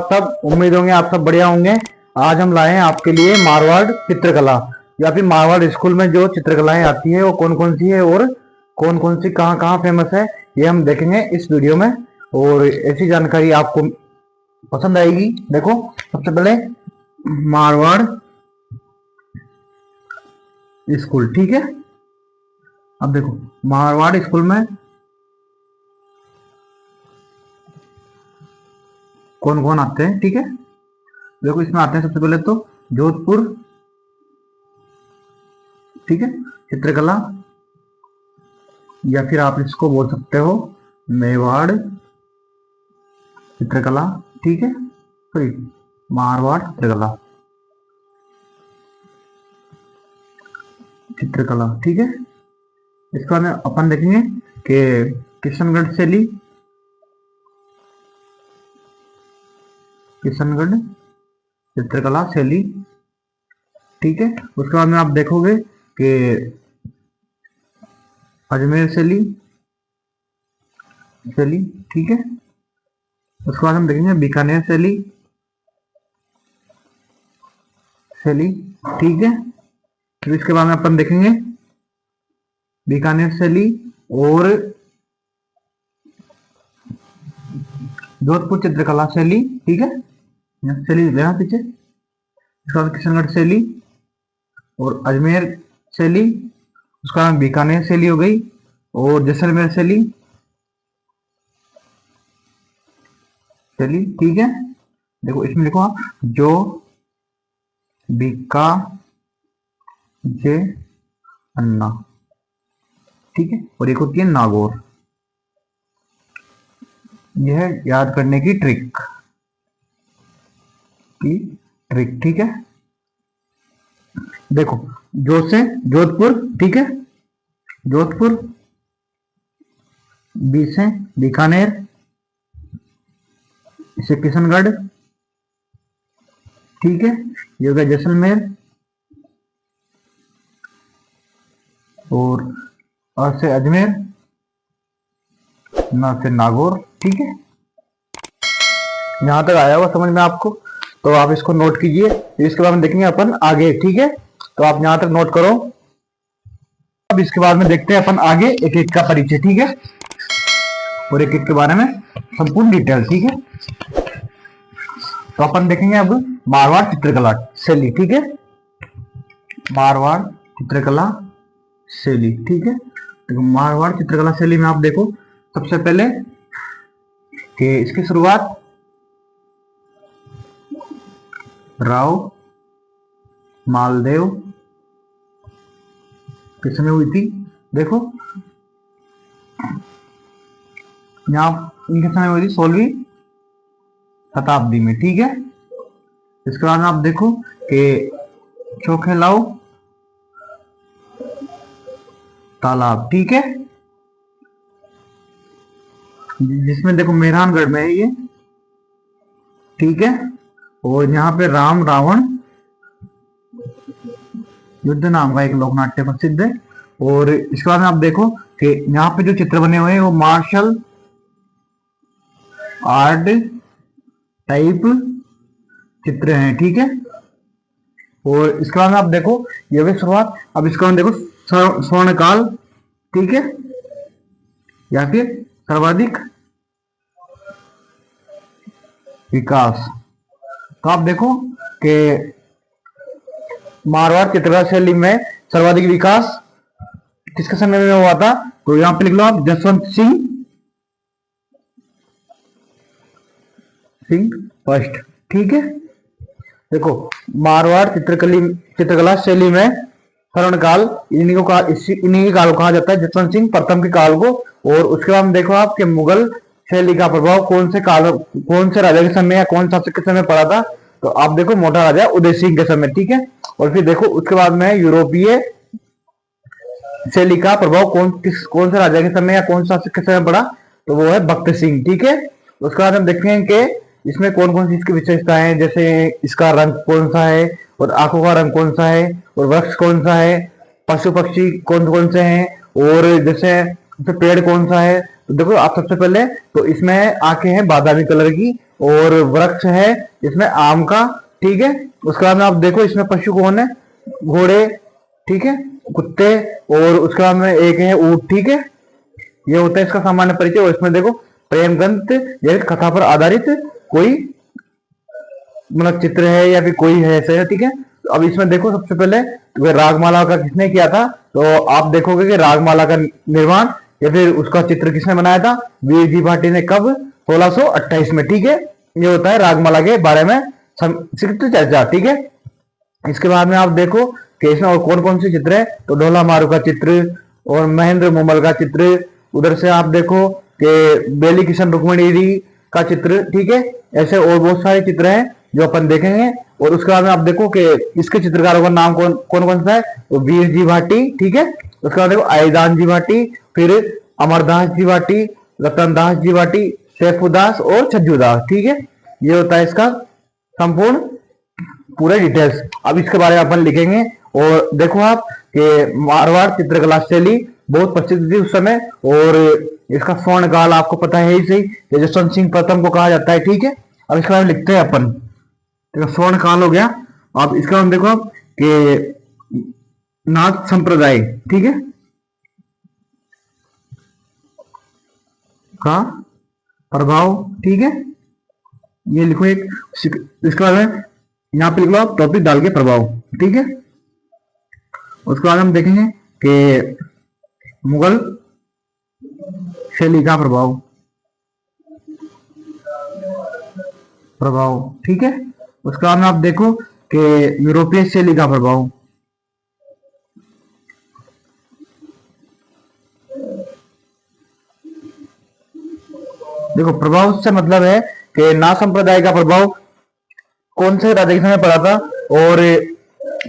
सब उम्मीद होंगे आप सब बढ़िया होंगे। आज हम लाए हैं आपके लिए मारवाड़ चित्रकला या फिर मारवाड़ स्कूल में जो चित्रकलाएं आती है वो कौन कौन सी है और कौन कौन सी कहाँ कहाँ फेमस है, ये हम देखेंगे इस वीडियो में। और ऐसी जानकारी आपको पसंद आएगी। देखो, सबसे पहले मारवाड़ स्कूल, ठीक है। अब देखो मारवाड़ स्कूल में कौन कौन आते हैं, ठीक है। देखो इसमें आते हैं सबसे पहले तो जोधपुर, ठीक है, चित्रकला, या फिर आप इसको बोल सकते हो मेवाड़ चित्रकला, ठीक है, सॉरी मारवाड़ चित्रकला, ठीक है। इसके बाद में अपन देखेंगे कि किशनगढ़ शैली, किशनगढ़ चित्रकला शैली, ठीक है। उसके बाद में आप देखोगे कि अजमेर शैली, ठीक है। उसके बाद हम देखेंगे बीकानेर शैली, ठीक है। फिर इसके बाद में अपन देखेंगे बीकानेर शैली और जोधपुर चित्रकला शैली, ठीक है, शैली लेना पीछे। इसके बाद किशनगढ़ शैली और अजमेर शैली, उसका नाम बीकानेर शैली हो गई, और जैसलमेर शैली, ठीक है। देखो इसमें लिखो आप जो बीका जे अन्ना, ठीक है। और एक होती है नागौर। यह है याद करने की ट्रिक, ठीक है। देखो जो से जोधपुर, ठीक है, जोधपुर, बी से बीकानेर, इसे किशनगढ़, ठीक है, ये हो गया जैसलमेर, और अ से अजमेर, न से नागौर, ठीक है। यहां तक आया हुआ समझ में आपको, तो आप इसको नोट कीजिए। इसके बाद में देखेंगे अपन आगे, ठीक है। तो आप यहां तक नोट करो। अब इसके बाद में देखते हैं अपन आगे एक एक का परिचय, ठीक है, और एक एक के बारे में संपूर्ण डिटेल, ठीक है। तो अपन देखेंगे अब मारवाड़ चित्रकला शैली, ठीक है, मारवाड़ चित्रकला शैली, ठीक है। तो मारवाड़ चित्रकला शैली में आप देखो सबसे पहले कि इसकी शुरुआत राव मालदेव किस समय हुई थी। देखो यहाँ इनके समय हुई थी 16वीं शताब्दी में, ठीक है। इसके बाद आप देखो कि चोखेलाव तालाब, ठीक है, जिसमें देखो मेहरानगढ़ में है ये, ठीक है। और यहाँ पे राम रावण युद्ध नाम का एक लोक नाट्य प्रसिद्ध है। और इसके बाद में आप देखो कि यहाँ पे जो चित्र बने हुए हैं वो मार्शल आर्ट टाइप चित्र हैं, ठीक है। और इसके बाद में आप देखो ये भी शुरुआत। अब इसके बाद देखो स्वर्णकाल, ठीक है, या फिर सर्वाधिक विकास। तो आप देखो कि मारवाड़ चित्रकला शैली में सर्वाधिक विकास किसके समय में हुआ था, तो यहां पे लिख लो आप जसवंत सिंह फर्स्ट, ठीक है। देखो मारवाड़ चित्रकला शैली में स्वर्णकाल इन्हीं के काल को कहा जाता है, जसवंत सिंह प्रथम के काल को। और उसके बाद देखो आप कि मुगल शैली का प्रभाव कौन से राजा के समय या कौन शासक के समय पड़ा था, तो आप देखो मोटा राजा उदय सिंह के समय, ठीक है। और फिर देखो उसके बाद में यूरोपीय शैली का प्रभाव कौन से राजा के समय या कौन शासक के समय पड़ा, तो वो है भक्त सिंह, ठीक है। उसके बाद हम देखेंगे कि इसमें कौन कौन सी इसकी विशेषताएं हैं, जैसे इसका रंग कौन सा है और आंखों का रंग कौन सा है और वृक्ष कौन सा है, पशु पक्षी कौन कौन से हैं, और जैसे पेड़ कौन सा है। तो देखो आप सबसे पहले तो इसमें आंखें हैं बादामी कलर की और वृक्ष है इसमें आम का, ठीक है। उसके बाद में आप देखो इसमें पशु कौन है, घोड़े, ठीक है, कुत्ते, और उसके बाद में एक है ऊंट, ठीक है। ये होता है इसका सामान्य परिचय। और इसमें देखो प्रेम ग्रंथ या कथा पर आधारित कोई मतलब चित्र है या फिर कोई है ऐसे है, ठीक है। तो अब इसमें देखो सबसे पहले तो रागमाला का किसने किया था, तो आप देखोगे कि रागमाला का निर्माण या फिर उसका चित्र किसने बनाया था, वीर जी भाटी ने, कब, 1628 में, ठीक है। ये होता है रागमाला के बारे में संक्षिप्त चर्चा, ठीक है। इसके बाद में आप देखो कि इसमें और कौन कौन से चित्र है, तो ढोला मारू का चित्र और महेंद्र मुमल का चित्र, उधर से आप देखो कि बेली किशन रुक्मणी का चित्र, ठीक है। ऐसे और बहुत सारे चित्र हैं जो अपन देखेंगे। और उसके बाद में आप देखो कि इसके चित्रकारों का नाम कौन कौन कौन सा है, तो वीर जी भाटी, ठीक है। उसके बाद देखो आईदान जी भाटी, फिर अमरदास जी भाटी, रतनदास जी भाटी, सैफुदास और छज्जूदास, ठीक है। ये होता है इसका संपूर्ण पूरे डिटेल्स। अब इसके बारे में अपन लिखेंगे। और देखो आप कि मारवाड़ चित्रकला शैली बहुत प्रसिद्ध थी उस समय, और इसका स्वर्ण काल आपको पता है ही सही, जसवंत सिंह प्रथम को कहा जाता है, ठीक है। अब इसके बारे में लिखते हैं अपन, देखो स्वर्ण काल हो गया। अब इसका हम देखो आप कि नाथ संप्रदाय, ठीक है, का प्रभाव, ठीक है। ये लिखो एक, इसके बाद में यहाँ पे लिख लो आप टॉपिक डाल के प्रभाव, ठीक है। उसके बाद हम देखेंगे कि मुगल शैली का प्रभाव, ठीक है। उसके बाद में आप देखो कि यूरोपीय शैली का प्रभाव, देखो प्रभाव से मतलब है कि ना संप्रदाय का प्रभाव कौन से राजा के समय पड़ा था, और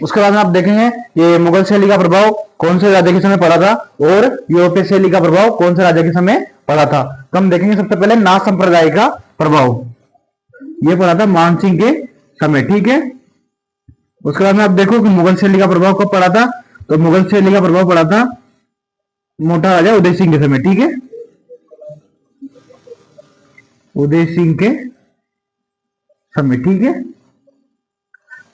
उसके बाद में आप देखेंगे कि मुगल शैली का प्रभाव कौन से राजा के समय पड़ा था, और यूरोपीय शैली का प्रभाव कौन से राजा के समय पड़ा था। तो हम देखेंगे सबसे पहले ना संप्रदाय का प्रभाव, ये पड़ा था मानसिंह के समय, ठीक है। उसके बाद में आप देखो कि मुगल शैली का प्रभाव कब पड़ा था, तो मुगल शैली का प्रभाव पड़ा था मोटा राजा उदय सिंह के समय, ठीक है, उदय सिंह के समय, ठीक है,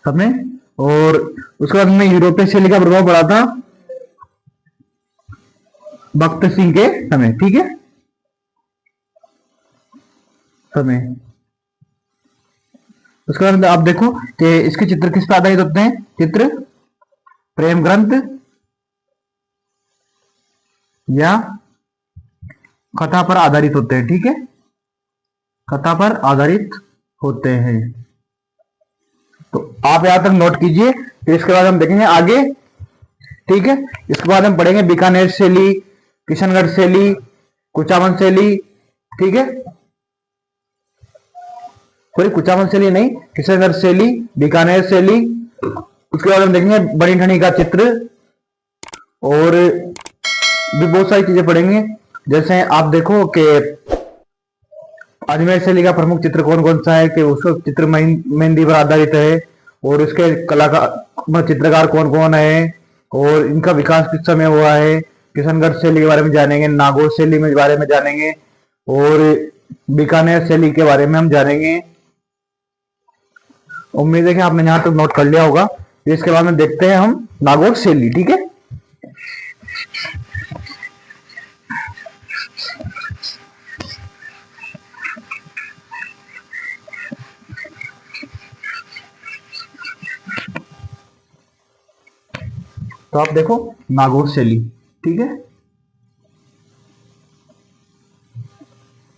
समय। और उसके बाद में यूरोपीय शैली का प्रभाव पड़ा था भक्त सिंह के समय, ठीक है, समय। उसके बाद आप देखो कि इसके चित्र किस पर आधारित होते हैं, चित्र प्रेम ग्रंथ या कथा पर आधारित होते हैं, ठीक है, कथा पर आधारित होते हैं। तो आप यहां तक नोट कीजिए, फिर इसके बाद हम देखेंगे आगे, ठीक है। इसके बाद हम पढ़ेंगे बीकानेर शैली, किशनगढ़ शैली, कुचामन शैली, ठीक है, कोई कुचामन शैली नहीं, किशनगढ़ शैली, बीकानेर शैली। उसके बाद हम देखेंगे बनी ठनी का चित्र, और भी बहुत सारी चीजें पढ़ेंगे। जैसे आप देखो कि अजमेर शैली का प्रमुख चित्र कौन कौन सा है, कि उसका चित्र मेहंदी पर आधारित है, और उसके कलाकार चित्रकार कौन कौन है, और इनका विकास किस समय हुआ है। किशनगढ़ शैली के बारे में जानेंगे, नागौर शैली के बारे में जानेंगे, और बीकानेर शैली के बारे में हम जानेंगे। उम्मीद है कि आपने यहाँ तक नोट कर लिया होगा। फिर इसके बाद में देखते हैं हम नागौर शैली, ठीक है। तो आप देखो नागौर शैली, ठीक है।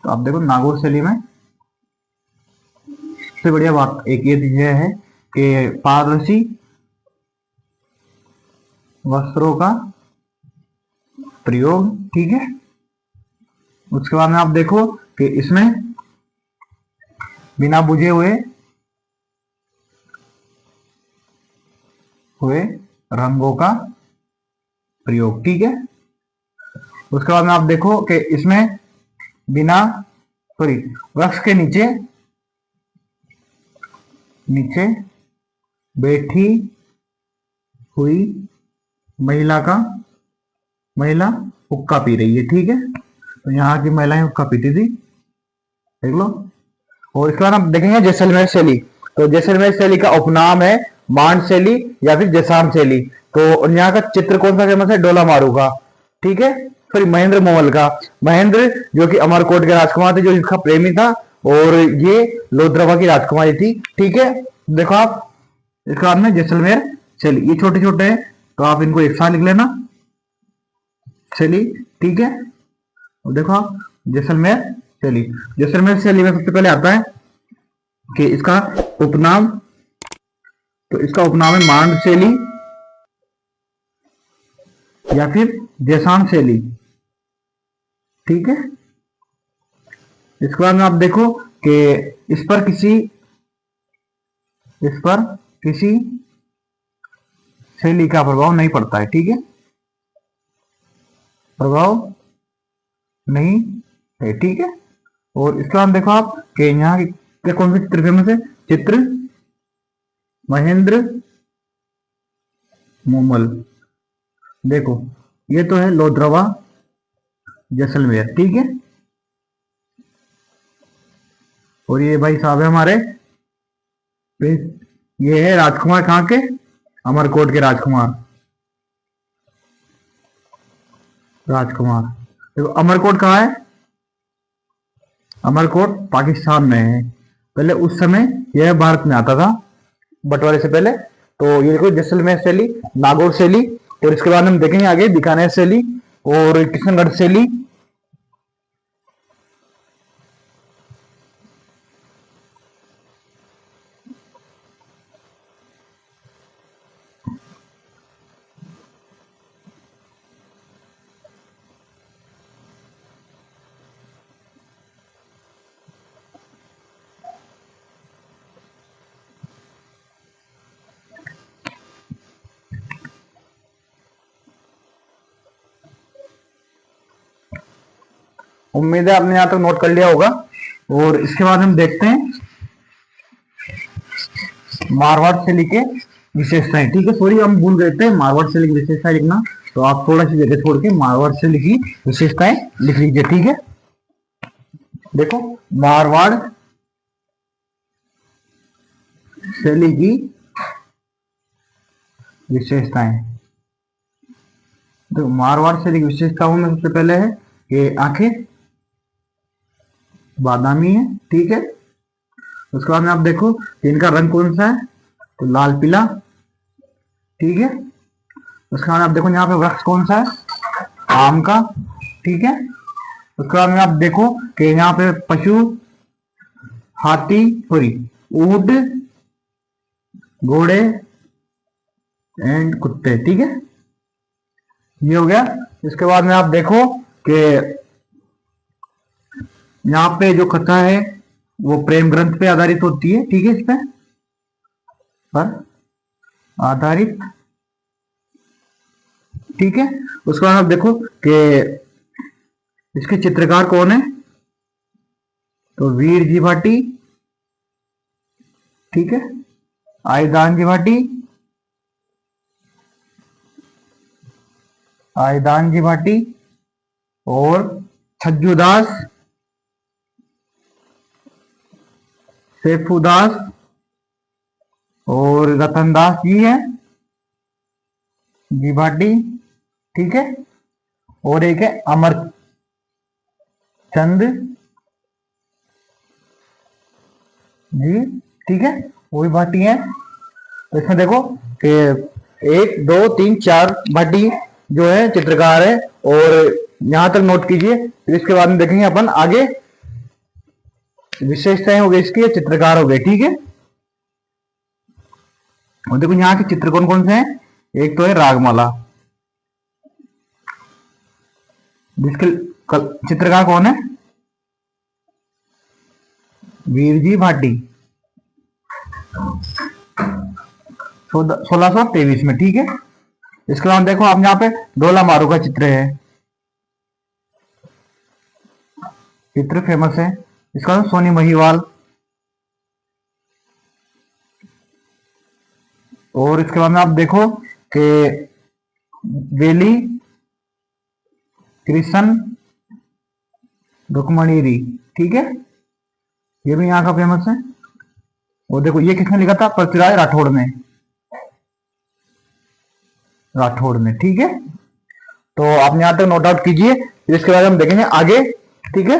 तो आप देखो नागौर शैली में सबसे बढ़िया बात एक ये है कि पारदर्शी वस्त्रों का प्रयोग, ठीक है। उसके बाद में आप देखो कि इसमें बिना बुझे हुए रंगों का प्रयोग, ठीक है। उसके बाद में आप देखो कि इसमें बिना वृक्ष के नीचे बैठी हुई महिला हुक्का पी रही है, ठीक है। तो यहाँ की महिलाएं हुक्का पीती थी, देख लो। और इसके बाद हम देखेंगे जैसलमेर शैली। तो जैसलमेर शैली का उपनाम है मांड शैली या फिर जैसाम शैली। तो और यहाँ का चित्र कौन सा फेमस है? डोला मारू का, ठीक है, सॉरी महेंद्र मोमल का। महेंद्र जो कि अमरकोट के राजकुमार थे, जो इसका प्रेमी था, और ये लोद्रवा की राजकुमारी थी, ठीक है। देखो आप इसके बाद में जैसलमेर शैली, ये छोटे छोटे हैं तो आप इनको एक साथ लिख लेना शैली, ठीक है। और देखो आप जैसलमेर शैली, जैसलमेर शैली में सबसे पहले आता है कि इसका उपनाम, तो इसका उपनाम है मांड शैली या फिर जैसाम शैली, ठीक है। इसके बाद में आप देखो कि इस पर किसी शैली का प्रभाव नहीं पड़ता है, ठीक है, प्रभाव नहीं है, ठीक है। और इसके बाद देखो आप कि यहाँ के कौन से चित्र फेमस है? चित्र महेंद्र मोमल। देखो ये तो है लोद्रवा जैसलमेर, ठीक है। और ये भाई साहब है हमारे, ये है राजकुमार कहाँ के? अमरकोट के राजकुमार। देखो अमरकोट कहाँ है? अमरकोट पाकिस्तान में है। पहले उस समय यह भारत में आता था बंटवारे से पहले। तो ये देखो जैसलमेर शैली, नागौर शैली, और इसके बाद हम देखेंगे आगे बीकानेर शैली और किशनगढ़ शैली। उम्मीद है आपने यहां तक नोट कर लिया होगा। और इसके बाद हम देखते हैं मारवाड़ शैली के विशेषताएं, ठीक है। सॉरी हम भूल गए थे मारवाड़ शैली की विशेषताएं लिखना, तो आप थोड़ा सी जगह छोड़ के मारवाड़ शैली की विशेषताएं लिख लीजिए, ठीक है। देखो मारवाड़ शैली की विशेषताएं, तो मारवाड़ शैली की विशेषताओं में सबसे पहले है कि आंखें बादामी है, ठीक है। उसके बाद में आप देखो कि इनका रंग कौन सा है? तो लाल पीला, ठीक है। उसके बाद आप देखो यहाँ पे वृक्ष कौन सा है? आम का, ठीक है। उसके बाद में आप देखो कि यहाँ पे पशु हाथी, सॉरी ऊंट, घोड़े एंड कुत्ते, ठीक है, ये हो गया। इसके बाद में आप देखो कि यहाँ पे जो कथा है वो प्रेम ग्रंथ पे आधारित होती है, ठीक है, इस पर आधारित, ठीक है। उसके बाद आप देखो कि इसके चित्रकार कौन है? तो वीर जी भाटी, ठीक है, आयदान जी भाटी, आयदान जी भाटी और छज्जूदास, सेफुदास और रतनदास जी है जी भाटी, ठीक है। और एक है अमर चंद जी, ठीक है, वो भी भाटी है। तो इसमें देखो कि 1 2 3 4 भाटी जो है चित्रकार है, और यहां तक नोट कीजिए। फिर इसके बाद में देखेंगे अपन आगे विशेषताएं हो गई इसकी, चित्रकार हो गए, ठीक है। और देखो यहाँ के चित्र कौन कौन से हैं? एक तो है रागमाला, जिसके चित्रकार कौन है? वीरजी भाटी, 1623 में, ठीक है। इसके बाद देखो आप यहाँ पे डोला मारू का चित्र है, चित्र फेमस है इसका, सोनी महिवाल। और इसके बाद में आप देखो कि वेली कृष्ण रुक्मणीरी, ठीक है। ये भी यहाँ का फेमस है। और देखो ये किसने लिखा था, पृथ्वीराज राठौड़ ने, राठौड़ ने, ठीक है। तो आप यहां तक नोट आउट कीजिए, फिर इसके बाद हम देखेंगे आगे, ठीक है।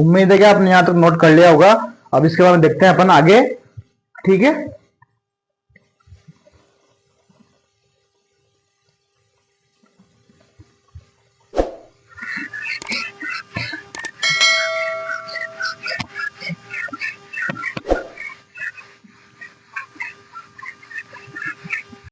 उम्मीद है कि आपने यहाँ तक नोट कर लिया होगा। अब इसके बाद देखते हैं अपन आगे, ठीक है।